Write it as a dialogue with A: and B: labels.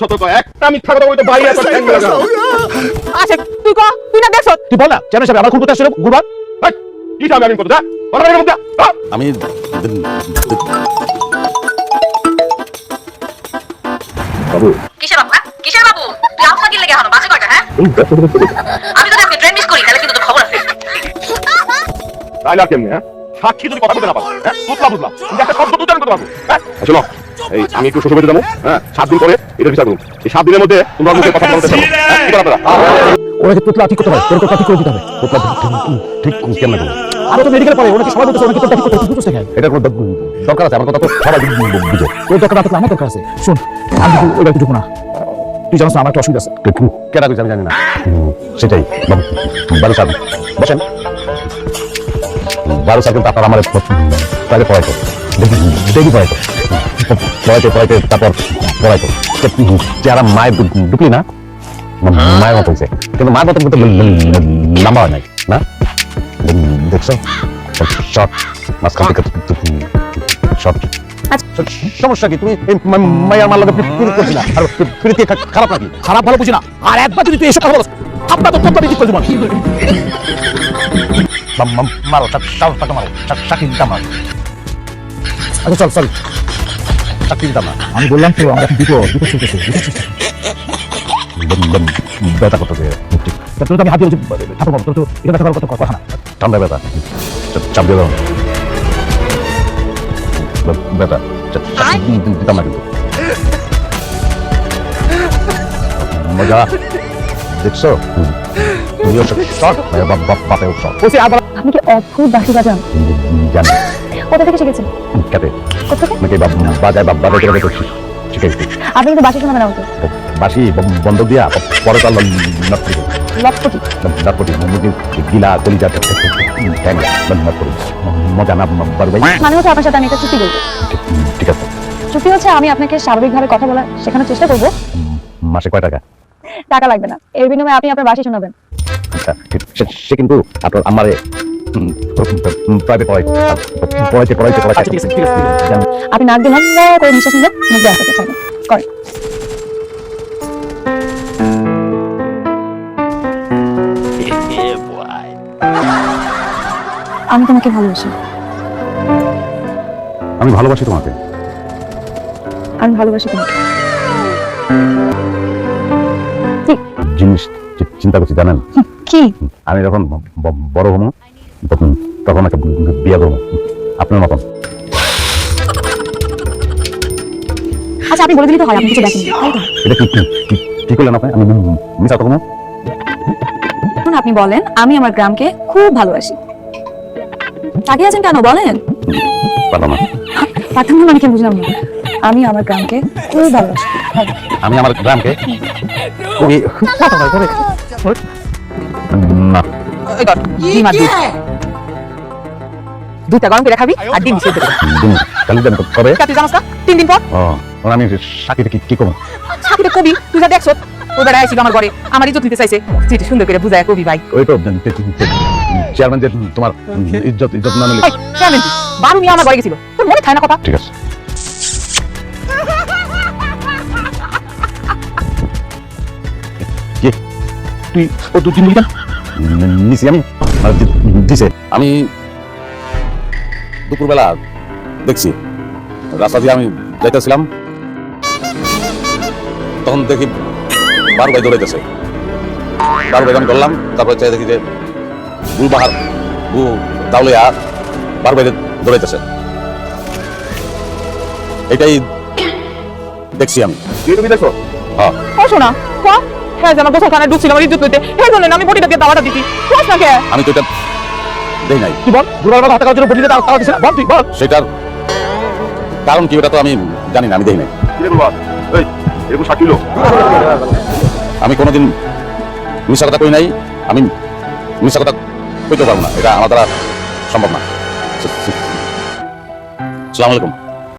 A: সতর্ক একটা মিথ্যা কথা বলতে বাইরে একটা ঠ্যাং লাগাও।
B: আচ্ছা তুই ক তুই না দেখছ
C: তুই বল না চেয়ারম্যান সাহেব আমার খুব আসছিল গুরবান
A: এই, কি চাবি আমি করতে যা কথা বাইরে করতে যা।
D: আমি
A: বাবু
E: কিসের বাবু হ্যাঁ কিসের বাবু তুই আউট সাকিল লেগে হলো বাসে কয়টা হ্যাঁ আমি যদি আজকে ট্রেন মিস করি তাহলে কিন্তু তোর খবর আছে
A: তাইলে আর কেমনে হ্যাঁ সাক্ষী যদি কথা বলতে না পারো হ্যাঁ বুঝলাম তুমি একটা শব্দ উচ্চারণ করতে পারবো হ্যাঁ শোনো এই আমি একটু শ্বশুর বাড়িতে যাবো হ্যাঁ 7 দিন পরে এটা বিচার করুন এই 7 দিনের মধ্যে তোমরা মুখে কথা বলতে পারো হ্যাঁ কি করা
C: ওনাকে তোতলা ঠিক করতে হবে তোর কথা ঠিক করে দিতে হবে তোতলা ঠিক কেমন করবো আরো তো মেডিকেল পড়ে ওনাকে সবাই বলতেছে ওনাকে তোতলা ঠিক করতে বুঝতে খায়
D: এটা কোনো দরকার আছে আমার কথা তো সবাই বুঝে
C: তোর দরকার আছে আমার দরকার আছে শোন আমি কিন্তু ওই ঢুকবো না তুই জানিস না আমার একটা অসুবিধা আছে
D: কেনা কিছু আমি জানি না সেটাই বারো সাহেব বসেন বারো সাহেব কিন্তু আপনার আমার তাকে পড়াইতো দেখি পড়াইতো পড়াইতে তারপর পড়াইতো চেহারা মায়ের ঢুকলি না মায়ের মতো হয়েছে কিন্তু মায়ের মতো কিন্তু লম্বা হয় নাই না দেখছো শর্ট মাঝখান থেকে শর্ট সমস্যা কি তুমি মায়ের মার লাগে করছি না আর প্রীতি খারাপ নাকি
C: খারাপ ভালো বুঝি না আর একবার যদি তুই এসব কথা বলছ আপনার তো তোতলা ঠিক করে দেবো
D: মারো টাকা মারো চাকরি দিতাম না
C: আচ্ছা চল
D: চাকরি দিতাম না
C: আমি বললাম তো আমরা দুটো চলতেছে
D: ব্যথা করতেছে
C: তোর তো আমি হাত দিয়ে ঠাকুর পাবো তোর তো এটা ব্যথা করার কথা না
D: ঠান্ডা ব্যথা চাপ দিয়ে দাও ব্যথা দিতাম না কিন্তু মজা দেখছো তুমিও শর্ট বাপেও শর্ট
C: বলছি আবার
B: আপনি কি অদ্ভুত বাসি বাজান
D: জানি
B: কোথা থেকে শিখেছেন
D: খেতে
B: কোথা থেকে
D: নাকি বাজায় বাজায় করে শিখাইছি
B: আপনি কিন্তু বাসি শোনাবেন আমাকে
D: বাসি বন্ধক দিয়া পরে তার
B: লটপটি
D: নটপটি গিলা কলিজা ঠ্যাং নটপটি মজা না বারু ভাই
B: মানে হচ্ছে আপনার সাথে আমি একটা চুক্তি করবো
D: ঠিক আছে
B: চুক্তি হচ্ছে আমি আপনাকে স্বাভাবিকভাবে কথা বলার শেখানোর চেষ্টা করবো
D: মাসে কয় টাকা
B: টাকা লাগবে না এর বিনিময়ে আপনি আপনার বাসি শোনাবেন
D: আচ্ছা সে কিন্তু আপনার আমারে প্রাইভেট পড়াইতে
C: আচ্ছা ঠিক আছে
B: আপনি নাক দিয়ে লম্বা করে নিঃশ্বাস নিলে মুখ দিয়ে আসতে চাইবেন করেন আমি তোমাকে ভালোবাসি
D: আমি ভালোবাসি তোমাকে
B: আমি ভালোবাসি তোমাকে
D: জিনিস চিন্তা করছি জানেন
B: কি
D: আমি যখন বড় হবো তখন একটা বিয়ে করবো আপনার মতন
B: আচ্ছা আপনি বলে দিলে তো হয় আপনি কিছু দেখেন
D: এটা কি করলেন আপনি আমি মিশা করবো
B: এখন আপনি বলেন আমি আমার গ্রামকে খুব ভালোবাসি তাকিয়ে আছেন কেন বলেন
D: পারলাম না
B: পাঠান মানে কি বুঝলাম না আমি আমার গ্রামকে খুব ভালোবাসি
D: আমি আমার গ্রামকে খুবই না
B: ডিম আর দুধ দুধটা গরম করে খাবি আর ডিম সিদ্ধ করে
D: কালি দেন কবে
B: তুই জানাস না 3 দিন পর
D: ও আমি সাকিতে কি করবো
B: সাকিরে কবি তুই যা দেখছ ওই বেড়া আইছিল আমার ঘরে আমার ইজ্জত নিতে চাইছে চিঠি সুন্দর করে বুঝায় কবি ভাই
D: ওই তো চেয়ারম্যান যে তোমার ইজ্জত না নিলে
B: চেয়ারম্যান বারু নিয়ে আমার ঘরে গেছিল তোর মনে থাকে না কথা
D: ঠিক আছে
C: তুই ও দুদিন নিবি না
D: নিছি আমি দিছে আমি দুপুরবেলা দেখছি রাস্তা দিয়ে আমি যাইতেছিলাম তখন দেখি বারো ভাই দৌড়াইতেছে বারো ভাই আমি ধরলাম তারপরে চাই দেখি যে বুলবাহার দাউলিয়া বারো ভাই দৌড়াইতেছে এটাই দেখছি আমি
A: তুমি দেখো
D: হ্যাঁ
B: ও শোনা হ্যাঁ আমার গোসলখানায় ঢুকছিল আমার ইজ্জত নিতে এই জন্য আমি বটিটা দিয়ে দাওয়াটা দিতি কোস না কে
D: আমি তো এটা দেই নাই
C: তুই বল দুবার কথা করার জন্য বলিতে তাও দিছ বল তুই বল
D: সেটার কারণ কি ওটা তো আমি জানি না আমি দেই নাই
A: এই এরকম সাক্ষী লোক
D: আমি কোনোদিন মিশা কথা কই নাই আমি মিশা কথা কইতে পারবো না এটা আমার দ্বারা সম্ভব না আসসালামু আলাইকুম